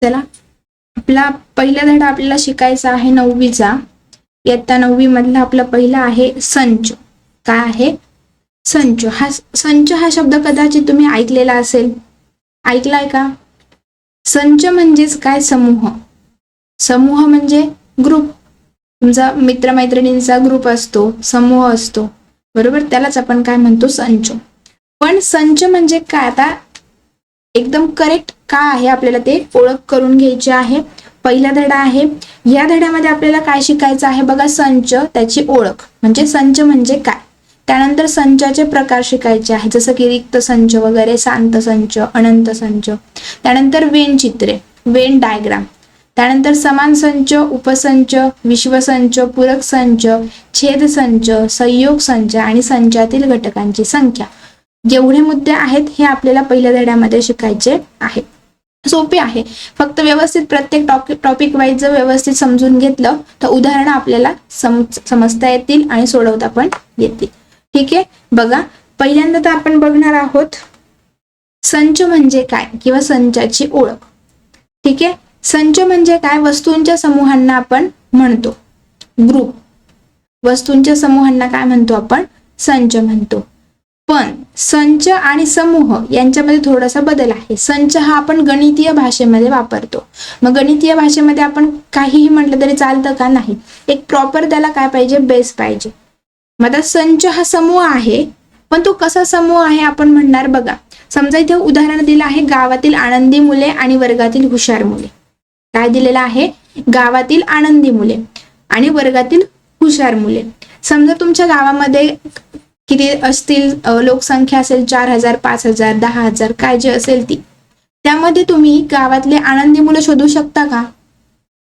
चला, आपला पहिला धडा आपल्याला शिकायचा आहे 9वीचा. इयत्ता 9वी मधला आपला पहिला आहे संच. काय आहे? संच. संच हा शब्द कदाचित तुम्ही ऐकलेला असेल. ऐकलाय का? संच म्हणजेच काय? समूह. समूह म्हणजे ग्रुप. तुमचा मित्रमैत्रिणींचा ग्रुप असतो, समूह असतो, बरोबर? त्यालाच आपण काय म्हणतो? संच. पण संच म्हणजे काय? आता एकदम करेक्ट काय आहे आपल्याला ते ओळख करून घ्यायची आहे. पहिला धडा आहे. या धड्यामध्ये आपल्याला काय शिकायचं आहे बघा? संच, त्याची ओळख म्हणजे संच म्हणजे काय. त्यानंतर संचाचे प्रकार शिकायचे आहे, जसं की रिक्त संच वगैरे, शांत संच, अनंत संच. त्यानंतर वेन चित्रे, वेन डायग्राम. त्यानंतर समान संच, उपसंच, विश्वसंच, पूरक संच, छेद संच, संयोग संच आणि संचातील घटकांची संख्या. जेवढे मुद्दे आहेत हे आपल्याला पहिल्या धड्यामध्ये शिकायचे आहे. सोपे आहे, फक्त व्यवस्थित प्रत्येक टॉपिक वाईज जर व्यवस्थित समजून घेतलं तर उदाहरणं आपल्याला समजता येतील आणि सोडवता पण येतील. ठीक आहे, बघा पहिल्यांदा तर आपण बघणार आहोत संच म्हणजे काय किंवा संचाची ओळख. ठीक आहे, संच म्हणजे काय? वस्तूंच्या समूहांना आपण म्हणतो ग्रुप. वस्तूंच्या समूहांना काय म्हणतो आपण? संच म्हणतो. पण संच आणि समूह यांच्यामध्ये थोडासा बदल आहे. संच हा आपण गणितीय भाषेमध्ये वापरतो. मग गणितीय भाषेमध्ये आपण काहीही म्हटलं तरी चालतं का? नाही. एक प्रॉपर त्याला काय पाहिजे? बेस पाहिजे. मग आता संच हा समूह आहे, पण तो कसा समूह आहे आपण म्हणणार बघा. समजा इथे उदाहरण दिलं आहे, गावातील आनंदी मुले आणि वर्गातील हुशार मुले. काय दिलेलं आहे? गावातील आनंदी मुले आणि वर्गातील हुशार मुले. समजा तुमच्या गावामध्ये किती असतील लोकसंख्या असेल, 4000, 5000, 10000 काय जे असेल ती, त्यामध्ये तुम्ही गावातले आनंदी मुलं शोधू शकता का?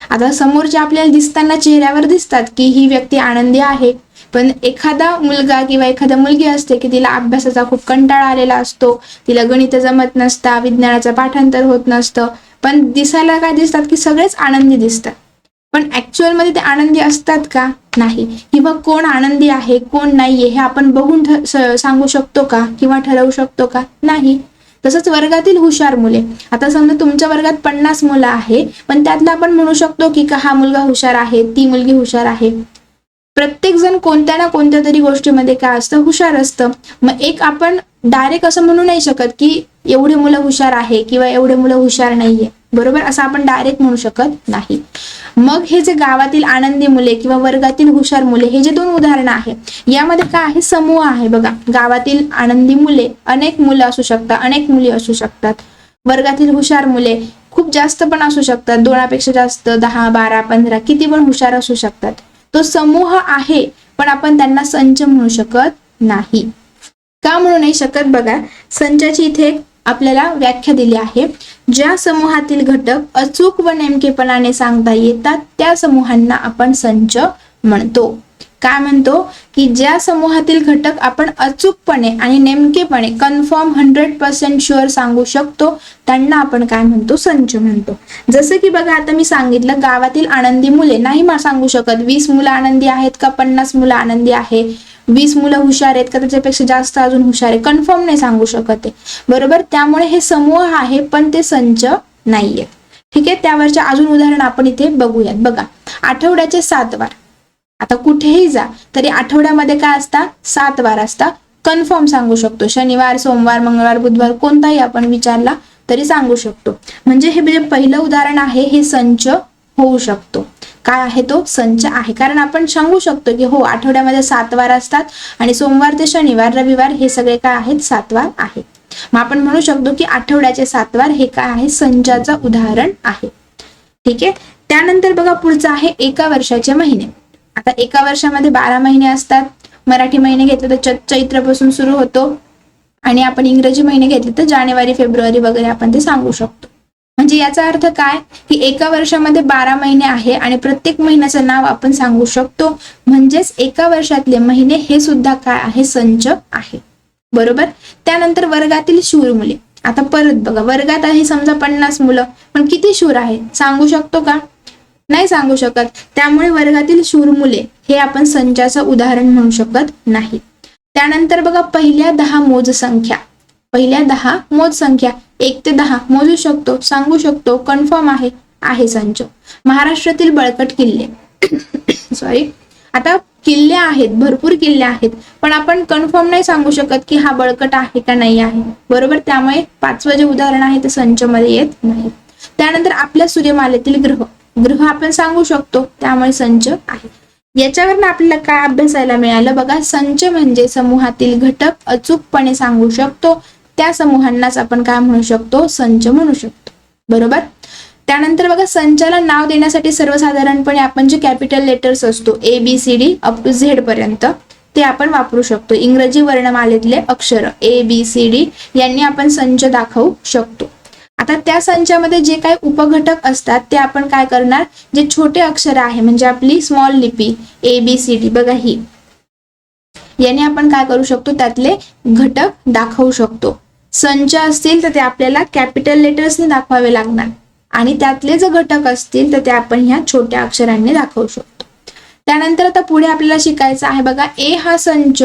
आता समोरच्या आपल्याला दिसताना चेहऱ्यावर दिसतात की ही व्यक्ती आनंदी आहे, पण एखादा मुलगा किंवा एखादा मुलगी असते की तिला अभ्यासाचा खूप कंटाळा आलेला असतो, तिला गणित जमत नसतं, विज्ञानाचं पाठांतर होत नसतं, पण दिसायला काय दिसतात की सगळेच आनंदी दिसतात. पण ऍक्च्युअल मध्ये ते आनंदी असतात का? नाही. किंवा कोण आनंदी आहे कोण नाहीये हे आपण बघून सांगू शकतो का किंवा ठरवू शकतो का? नाही. तसंच वर्गातील हुशार मुले. आता समजा तुमच्या वर्गात 50 मुलं आहे, पण त्यातला आपण म्हणू शकतो की हा मुलगा हुशार आहे, ती मुलगी हुशार आहे. प्रत्येक जण कोणत्या ना कोणत्या तरी गोष्टीमध्ये काय असतं? हुशार असतं. मग एक आपण डायरेक्ट असं म्हणू नाही शकत की एवढे मुलं हुशार आहे किंवा एवढे मुलं हुशार नाहीये, बरोबर? असं आपण डायरेक्ट म्हणू शकत नाही. मग हे जे गावातील आनंदी मुले किंवा वर्गातील हुशार मुले हे जे दोन उदाहरणं आहे, यामध्ये काय आहे? समूह आहे बघा. गावातील आनंदी मुले अनेक मुलं असू शकतात, अनेक मुली असू शकतात. वर्गातील हुशार मुले खूप जास्त पण असू शकतात, 2पेक्षा जास्त, 10, 12, 15 किती पण हुशार असू शकतात. तो समूह आहे, पण आपण त्यांना संच म्हणू शकत नाही. का म्हणू नाही शकत? बघा, संचाची इथे आपल्याला व्याख्या दिली आहे. ज्या समूहातील घटक अचूक व नेमकेपणाने सांगता येतात त्या समूहांना आपण संच म्हणतो. काय म्हणतो? की ज्या समूहातील घटक आपण अचूकपणे आणि नेमकेपणे कन्फर्म 100% शुअर सांगू शकतो त्यांना आपण काय म्हणतो? संच म्हणतो. जसं की बघा, आता मी सांगितलं गावातील आनंदी मुले, नाही सांगू शकत 20 मुलं आनंदी आहेत का 50 मुलं आनंदी आहे, 20 मुलं हुशार आहेत का त्याच्यापेक्षा जास्त अजून हुशार आहे, कन्फर्म नाही सांगू शकत आहे, बरोबर? त्यामुळे हे समूह आहे पण ते संच नाहीये. ठीक आहे, त्यावरचे अजून उदाहरण आपण इथे बघूयात. बघा, आठवड्याचे 7 वार. आता कुठेही जा तरी आठवड्यामध्ये काय असतात? 7 वार असतात. कन्फर्म सांगू शकतो. शनिवार, सोमवार, मंगळवार, बुधवार कोणताही आपण विचारला तरी सांगू शकतो. म्हणजे हे जे पहिलं उदाहरण आहे हे संच होऊ शकतो. काय आहे तो? संच आहे. कारण आपण सांगू शकतो की हो, आठवड्यामध्ये 7 वार असतात आणि सोमवार ते शनिवार, रविवार हे सगळे काय आहेत? 7 वार आहेत. मग आपण म्हणू शकतो की आठवड्याचे 7 वार हे काय आहे? संचाचं उदाहरण आहे. ठीक आहे, त्यानंतर बघा पुढचं आहे एका वर्षाचे महिने. आता एका वर्षामध्ये 12 महिने असतात. मराठी महिने घेतले तर चैत्रपासून सुरू होतो आणि आपण इंग्रजी महिने घेतले तर जानेवारी, फेब्रुवारी वगैरे आपण ते सांगू शकतो. म्हणजे याचा अर्थ काय? की एका वर्षामध्ये 12 महिने आहे आणि प्रत्येक महिन्याचं नाव आपण सांगू शकतो. म्हणजेच एका वर्षातले महिने हे सुद्धा काय आहे? संच आहे, बरोबर? त्यानंतर वर्गातील शूर मुले. आता परत बघा, वर्गात आहे समजा 50 मुलं, पण किती शूर आहे सांगू शकतो का? नाही सांगू शकत. त्यामुळे वर्गातील शूर मुले हे आपण संचाचं उदाहरण म्हणू शकत नाही. त्यानंतर बघा, पहिल्या 10 मोज संख्या. पहिल्या 10 मोज संख्या 1 ते 10 मोजू शकतो, सांगू शकतो, कन्फर्म आहे संच. महाराष्ट्रातील बळकट किल्ले सॉरी, आता किल्ले आहेत, भरपूर किल्ले आहेत, पण आपण कन्फर्म नाही सांगू शकत की हा बळकट आहे का नाही आहे, बरोबर. त्यामुळे 5वं जे उदाहरण आहे ते संच मध्ये येत नाही. त्यानंतर आपल्या सूर्यमालेतील ग्रह आपण सांगू शकतो, त्यामुळे संच आहे. याच्यावरून आपल्याला काय अभ्यासायला मिळालं बघा, संच म्हणजे समूहातील घटक अचूकपणे सांगू शकतो, त्या समूहांनाच आपण काय म्हणू शकतो, संच म्हणू शकतो, बरोबर. त्यानंतर बघा, संचाला नाव देण्यासाठी सर्वसाधारणपणे आपण जे कॅपिटल लेटर्स असतो ABCD अप टू Z पर्यंत ते आपण वापरू शकतो. इंग्रजी वर्णमालेतले अक्षर ABCD यांनी आपण संच दाखवू शकतो. आता त्या संचामध्ये जे काही उपघटक असतात ते आपण काय करणार, जे छोटे अक्षर आहे म्हणजे आपली स्मॉल लिपी ABCD बघा ही, याने आपण काय करू शकतो, त्यातले घटक दाखवू शकतो. संच असतील तर ते आपल्याला कॅपिटल लेटर्सने दाखवावे लागणार आणि त्यातले जर घटक असतील तर ते आपण ह्या छोट्या अक्षरांनी दाखवू शकतो. त्यानंतर आता पुढे आपल्याला शिकायचं आहे बघा, A हा संच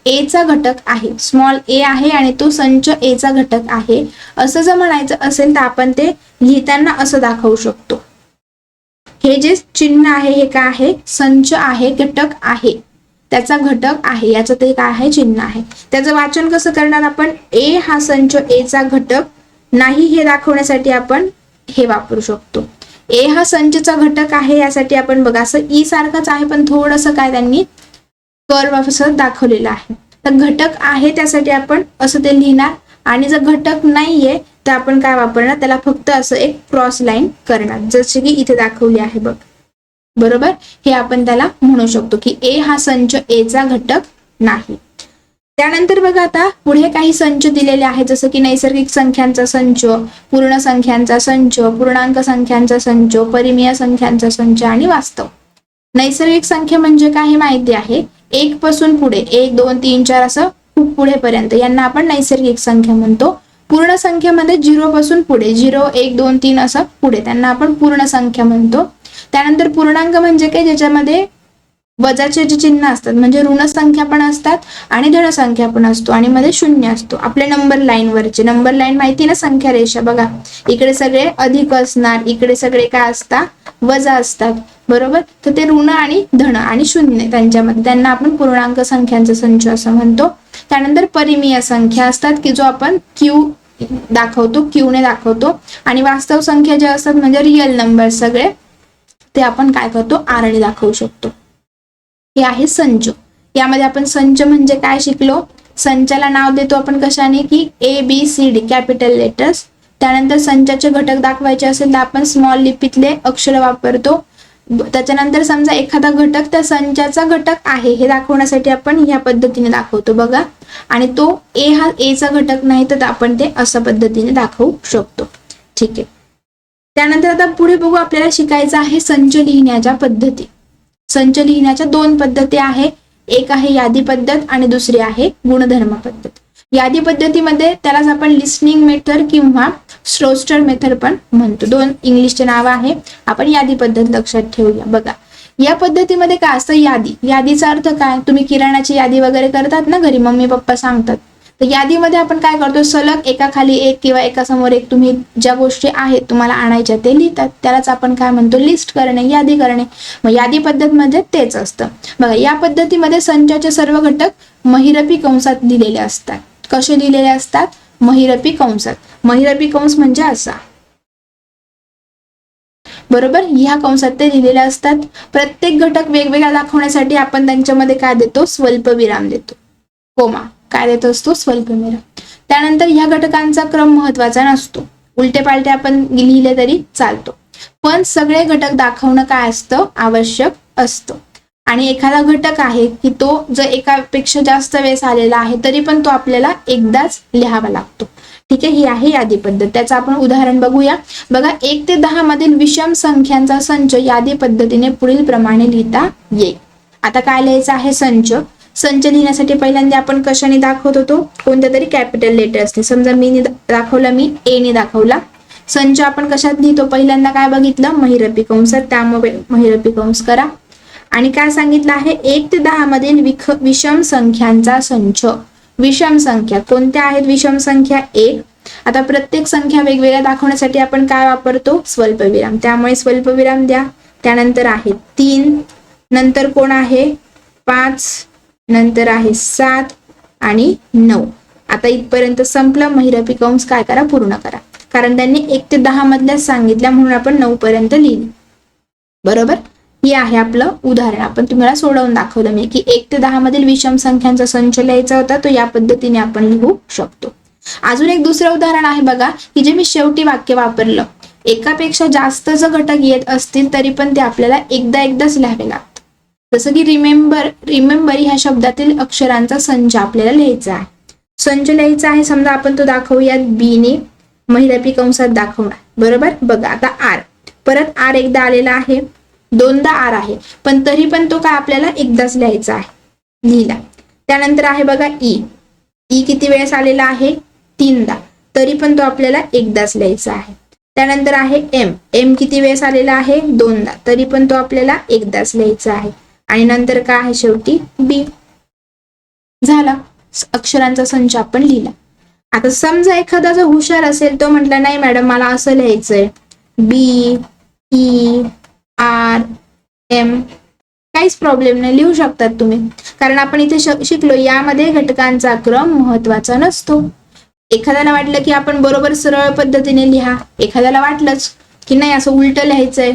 A चा घटक आहे, स्मॉल a आहे आणि तो संच A चा घटक आहे असं जर म्हणायचं असेल तर आपण ते लिहिताना असं दाखवू शकतो. हे जे चिन्ह आहे हे काय आहे, संच आहे, घटक आहे, त्याचा घटक आहे, याचं ते काय आहे, चिन्ह आहे. त्याचं वाचन कसं करणार आपण, A हा संच A चा घटक नाही हे दाखवण्यासाठी आपण हे वापरू शकतो. A हा संचचा घटक आहे यासाठी आपण बघा असं ई सारखंच आहे पण थोडंसं काय त्यांनी कर्व असं दाखवलेलं आहे. तर घटक आहे त्यासाठी आपण असं ते लिहिणार आणि जर घटक नाहीये तर आपण काय वापरणार, त्याला फक्त असं एक क्रॉस लाईन करणार जसे की इथे दाखवली आहे बघ, बरोबर. हे आपण त्याला म्हणू शकतो की A हा संच A चा घटक नाही. त्यानंतर बघा आता पुढे काही संच दिलेले आहेत जसं की नैसर्गिक संख्यांचा संच, पूर्ण संख्यांचा संच, पूर्णांक संख्यांचा संच, परिमेय संख्यांचा संच आणि वास्तव. नैसर्गिक संख्या म्हणजे काय हे माहिती आहे, 1 पासून पुढे 1 2 3 4 असं खूप पुढे पर्यंत यांना आपण नैसर्गिक संख्या म्हणतो. पूर्ण संख्येमध्ये 0 पासून पुढे 0 1 2 3 असं पुढे त्यांना आपण पूर्ण संख्या म्हणतो. त्यानंतर पूर्णांक म्हणजे काय, ज्याच्यामध्ये वजाचे जे चिन्ह असतात म्हणजे ऋण संख्या पण असतात आणि धन संख्या पण असतो आणि मध्ये शून्य असतो. आपले नंबर लाईन वरचे, नंबर लाईन माहिती ना, संख्या रेषा बघा, इकडे सगळे अधिक असणार, इकडे सगळे काय असतात, वजा असतात, बरोबर. तर ते ऋण आणि धन आणि शून्य त्यांच्यामध्ये त्यांना आपण पूर्णांक संख्यांचा संच असं म्हणतो. त्यानंतर परिमेय संख्या असतात की जो आपण क्यू दाखवतो, क्यूने दाखवतो. आणि वास्तव संख्या ज्या असतात म्हणजे रिअल नंबर सगळे ते आपण काय करतो, आरने दाखवू शकतो. हे आहे संच. यामध्ये आपण संच म्हणजे काय शिकलो, संचाला नाव देतो आपण कशाने की ABCD कॅपिटल लेटर्स. त्यानंतर संचाचे घटक दाखवायचे असेल तर आपण स्मॉल लिपीतले अक्षर वापरतो. त्याच्यानंतर समजा एखादा घटक त्या संचाचा घटक आहे हे दाखवण्यासाठी आपण ह्या पद्धतीने दाखवतो बघा, आणि तो A हा A चा घटक नाही तर आपण ते अशा पद्धतीने दाखवू शकतो. ठीक आहे. त्यानंतर आता पुढे बघू, आपल्याला शिकायचं आहे संच लिहिण्याच्या पद्धती. संच लिहिण्याच्या 2 पद्धती आहे, एक आहे यादी पद्धत आणि दुसरी आहे गुणधर्म पद्धत. यादी पद्धतीमध्ये त्यालाच आपण लिस्निंग मेथड किंवा स्ट्रोस्टर मेथड पण म्हणतो, 2 इंग्लिशचे नाव आहे. आपण यादी पद्धत लक्षात ठेवूया. बघा या पद्धतीमध्ये काय असतं, यादीचा अर्थ काय, तुम्ही किराणाची यादी वगैरे करतात ना घरी, मम्मी पप्पा सांगतात, तर यादीमध्ये आपण काय करतो, सलग एका खाली एक किंवा एका समोर एक तुम्ही ज्या गोष्टी आहेत तुम्हाला आणायच्या ते लिहितात, त्यालाच आपण काय म्हणतो, लिस्ट करणे, यादी करणे. मग यादी पद्धत म्हणजे तेच असतं. बघा या पद्धतीमध्ये संचाचे सर्व घटक महिरपी कंसात लिहिलेले असतात. कसे लिहिलेले असतात, महिरपी कंसात. महिरपी कंस म्हणजे असा, बरोबर, ह्या कंसात ते लिहिलेले असतात. प्रत्येक घटक वेगवेगळा दाखवण्यासाठी आपण त्यांच्यामध्ये काय देतो, स्वल्पविराम देतो, कोमा काय देत असतो, स्वल्पविराम. त्यानंतर ह्या घटकांचा क्रम महत्वाचा नसतो, उलटे पालटे आपण लिहिले तरी चालतो, पण सगळे घटक दाखवणं काय असतं, आवश्यक असतं. आणि एखादा घटक आहे की तो जर एकापेक्षा जास्त वेळेस आलेला आहे तरी पण तो आपल्याला एकदाच लिहावा लागतो. ठीक आहे, ही आहे यादी पद्धत. त्याचं आपण उदाहरण बघूया. बघा 1 ते 10 मधील विषम संख्यांचा संच यादी पद्धतीने पुढील प्रमाणे लिहिता येईल. आता काय लिहायचं आहे, संच. संच लिहिण्यासाठी पहिल्यांदा आपण कशाने दाखवत होतो, कोणत्या तरी कॅपिटल लेटर्सने. समजा मी दाखवला, मी A ने दाखवला. संच आपण कशात लिहितो, पहिल्यांदा काय बघितलं, महिरपी कंसात, त्यामुळे महिरपी कंस करा. आणि काय सांगितलं आहे, 1 ते 10 मधील विषम संख्यांचा संच. विषम संख्या कोणत्या आहेत, विषम संख्या 1 आता प्रत्येक संख्या वेगवेगळ्या दाखवण्यासाठी आपण काय वापरतो? स्वल्पविराम. त्यामुळे स्वल्पविराम द्या. त्यानंतर आहे 3, नंतर कोण आहे 5, नंतर आहे 7 आणि 9. आता इथपर्यंत संपलं. महिरपी कंस काय करा? पूर्ण करा. कारण त्यांनी 1 ते 10 मधल्या सांगितल्या म्हणून आपण 9 पर्यंत लिहिली. बरोबर. हे आहे आपलं उदाहरण. आपण तुम्हाला सोडवून दाखवलं मी की 1 ते 10 मधील विषम संख्यांचा संच लिहायचा होता, तो या पद्धतीने आपण लिहू शकतो. अजून एक दुसरं उदाहरण आहे बघा, की जे मी शेवटी वाक्य वापरलं. एकापेक्षा जास्त जर घटक येत असतील तरी पण ते आपल्याला एकदाच लिहावे लागतात. जसं की रिमेंबर ह्या शब्दातील अक्षरांचा संच आपल्याला लिहायचा आहे. संच लिहायचा आहे. समजा आपण तो दाखवूयात बी ने महिरपी कंसात दाखवणार. बरोबर. बघा आता आर, परत आर एकदा आलेला आहे, दोनदा आर आहे, पण तरी पण तो काय आपल्याला एकदाच लिहायचा आहे. लिहिला. त्यानंतर आहे बघा ई. ई किती वेळेस आलेला आहे? 3दा, तरी पण तो आपल्याला एकदाच लिहायचा आहे. त्यानंतर आहे एम. एम किती वेळेस आलेला आहे? 2दा, तरी पण तो आपल्याला एकदाच लिहायचा आहे. आणि नंतर काय आहे शेवटी? बी. झाला. अक्षरांचा संच आपण लिहिला. आता समजा एखादा जो हुशार असेल तो म्हटला नाही मॅडम मला असं लिहायचंय, बी ई आर एम, काहीच प्रॉब्लेम नाही, लिहू शकतात तुम्ही. कारण आपण इथे शिकलो यामध्ये घटकांचा क्रम महत्वाचा नसतो. एखाद्याला वाटलं की आपण बरोबर सरळ पद्धतीने लिहा, एखाद्याला वाटलंच की नाही असं उलट लिहायचंय,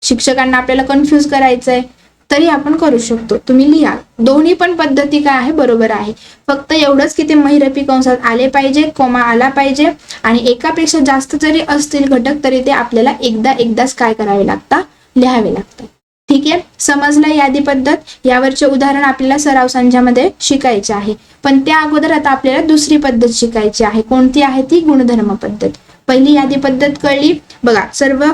शिक्षकांना आपल्याला कन्फ्यूज करायचंय, तरी आपण करू शकतो. तुम्ही लिहा. दोन्ही पण पद्धती काय आहे? बरोबर आहे. फक्त एवढंच की ते महिरपी कंसात आले पाहिजे, कोमा आला पाहिजे, आणि एकापेक्षा जास्त जरी असतील घटक तरी ते आपल्याला एकदाच काय करावे लागतात? लिहावे लागतात. ठीक आहे. समजलं यादी पद्धत. यावरचे उदाहरण आपल्याला सराव संचामध्ये शिकायचे आहे. पण त्या अगोदर आता आपल्याला दुसरी पद्धत शिकायची आहे. कोणती आहे ती? गुणधर्म पद्धत. पहिली यादी पद्धत कळली. बघा, सर्व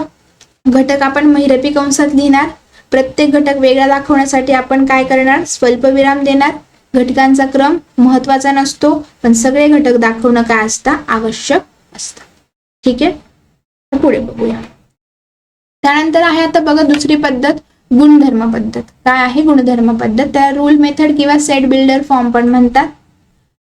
घटक आपण महिरपी कंसात लिहिणार. प्रत्येक घटक वेगळा दाखवण्यासाठी आपण काय करणार? स्वल्पविराम देणार. घटकांचा क्रम महत्वाचा नसतो, पण सगळे घटक दाखवणं काय असतं? आवश्यक असतं. ठीक आहे. पुढे बघूया. त्यानंतर आहे आता बघा दुसरी पद्धत, गुणधर्म पद्धत. काय आहे गुणधर्म पद्धत? त्याला रूल मेथड किंवा सेट बिल्डर फॉर्म पण म्हणतात.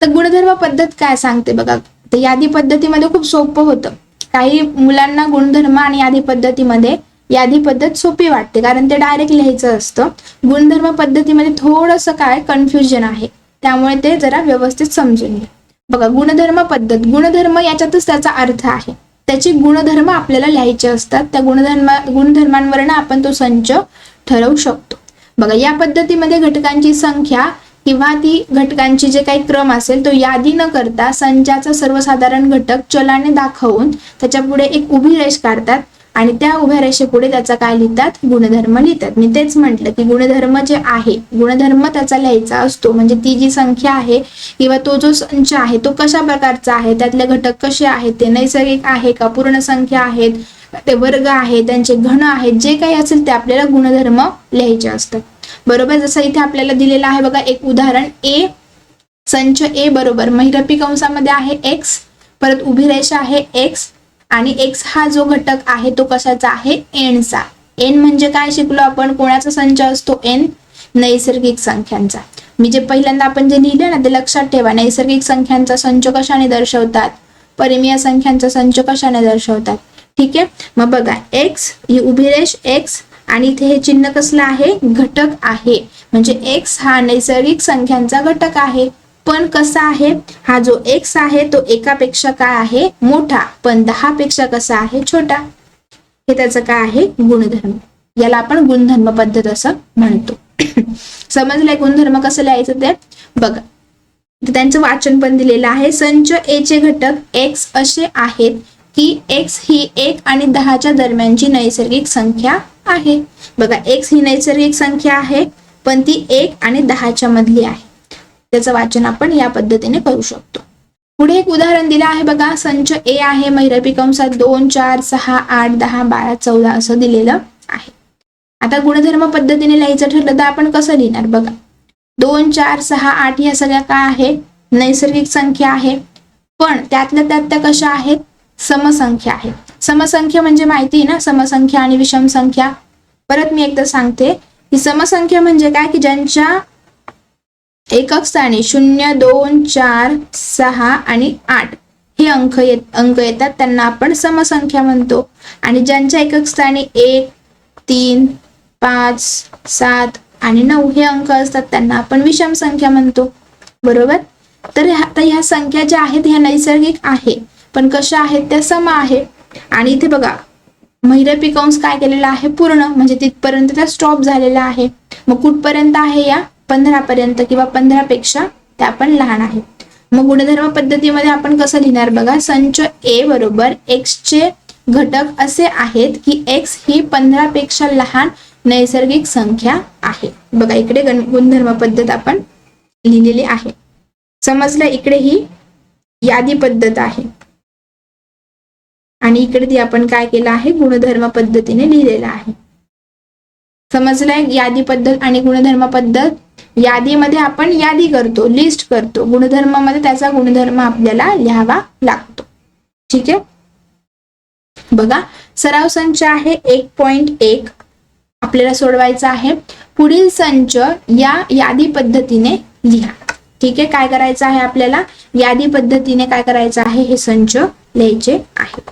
तर गुणधर्म पद्धत काय सांगते बघा. तर यादी पद्धतीमध्ये खूप सोपं होतं. काही मुलांना गुणधर्म आणि यादी पद्धतीमध्ये यादी पद्धत सोपी वाटते कारण ते डायरेक्ट लिहायचं असतं. गुणधर्म पद्धतीमध्ये थोडंसं काय कन्फ्युजन आहे, त्यामुळे ते जरा व्यवस्थित समजून घ्या. बघा, गुणधर्म पद्धत, गुणधर्म याच्यातच त्याचा अर्थ आहे. त्याचे गुणधर्म आपल्याला लिहायचे असतात. त्या गुणधर्मांवरनं आपण तो संच ठरवू शकतो. बघा, या पद्धतीमध्ये घटकांची संख्या किंवा ती घटकांची जे काही क्रम असेल तो यादी न करता संचाचा सर्वसाधारण घटक चलाने दाखवून त्याच्या पुढे एक उभी रेष काढतात आणि त्या उभ्या रेषेपुढे त्याचा काय लिहितात? गुणधर्म लिहितात. मी तेच म्हटलं की गुणधर्म जे आहे, गुणधर्म त्याचा लिहायचा असतो. म्हणजे ती जी संख्या आहे किंवा तो जो संच आहे तो कशा प्रकारचा आहे, त्यातले घटक कसे आहेत, ते नैसर्गिक आहे का, पूर्ण संख्या आहेत, ते वर्ग आहे, त्यांचे घन आहेत, जे काही असेल ते आपल्याला गुणधर्म लिहायचे असतात. बरोबर. जसं इथे आपल्याला दिलेलं आहे बघा एक उदाहरण, ए संच ए बरोबर महिरपी कंसामध्ये आहे एक्स, परत उभी रेषा आहे एक्स, आणि एक्स हा जो घटक आहे तो कशाचा आहे? एनचा. एन म्हणजे काय शिकलो आपण? कोणाचा संच असतो? एन, नैसर्गिक संख्यांचा. मी जे पहिल्यांदा आपण जे लिहिले ना ते लक्षात ठेवा. नैसर्गिक संख्यांचा संच कशाने दर्शवतात? परिमेय संख्यांचा संच कशाने दर्शवतात? ठीक आहे. मग बघा, एक्स ही उभी रेष एक्स आणि इथे हे चिन्ह कसलं आहे? घटक आहे. म्हणजे एक्स हा नैसर्गिक संख्यांचा घटक आहे. पण कसा आहे? हा जो एक्स आहे तो एकापेक्षा काय आहे? मोठा, पण 10 पेक्षा कसा आहे? छोटा. हे त्याचं काय आहे? गुणधर्म. याला आपण गुणधर्म पद्धत असं म्हणतो. समजलंय गुणधर्म कसं लिहायचं ते? बघा, त्यांचं वाचन पण दिलेलं आहे. संच ए चे घटक एक्स असे आहेत की एक्स ही 1 आणि 10च्या दरम्यानची नैसर्गिक संख्या आहे. बघा, एक्स ही नैसर्गिक संख्या आहे पण ती 1 आणि 10च्या मधली आहे. त्याचं वाचन आपण या पद्धतीने करू शकतो. पुढे एक उदाहरण दिलं आहे बघा, संच ए आहे महिरपी कंसात 2 4 6 8 10 12 14 असं दिलेलं आहे. आता गुणधर्म पद्धतीने लिहायचं ठरलं तर आपण कसं लिहिणार? बघा, 2 4 6 8 ह्या सगळ्या काय आहे? नैसर्गिक संख्या आहे, पण त्यातल्या त्यात त्या कशा आहेत? समसंख्या आहेत. समसंख्या म्हणजे माहिती आहे ना, समसंख्या आणि विषम संख्या. परत मी एकदा सांगते की समसंख्या म्हणजे काय? की ज्यांच्या एकक स्थानी 0 2 4 6 आणि 8 अंक येतात त्यांना आपण समसंख्या म्हणतो. आणि ज्यांच्या एकक स्थानी 1, 3, 5, 7 आणि 9 हे अंक असतात त्यांना आपण विषम संख्या म्हणतो. बरोबर. तर आता ह्या संख्या ज्या आहेत ह्या नैसर्गिक आहे, पण कशा आहेत त्या सम आहे. आणि इथे बघा महिरपी कंस काय केलेला आहे, पूर्ण, म्हणजे तिथपर्यंत त्या स्टॉप झालेला आहे. मग कुठपर्यंत आहे, या 15 पर्यंत किंवा 15 पेक्षा त्या पण लहान आहे. मग गुणधर्म पद्धतीमध्ये आपण कसं लिहिणार बघा, संच A बरोबर x चे घटक असे आहेत की x ही 15 पेक्षा लहान नैसर्गिक संख्या आहे. बघा इकडे गुणधर्म पद्धत आपण लिहिलेली आहे. समजलं. इकडे ही यादी पद्धत आहे आणि इकडे ती आपण काय केलं आहे, गुणधर्म पद्धतीने लिहिलेलं आहे. समजलंय. यादी पद्धत आणि गुणधर्म पद्धत. यादीमध्ये आपण यादी करतो, लिस्ट करतो. गुणधर्मामध्ये त्याचा गुणधर्म आपल्याला लिहावा लागतो. ठीक आहे. बघा सराव संच आहे 1.1 आपल्याला सोडवायचा आहे. पुढील संच या यादी पद्धतीने लिहा. ठीक आहे. काय करायचं आहे आपल्याला, यादी पद्धतीने काय करायचं आहे, हे संच लिहायचे आहे.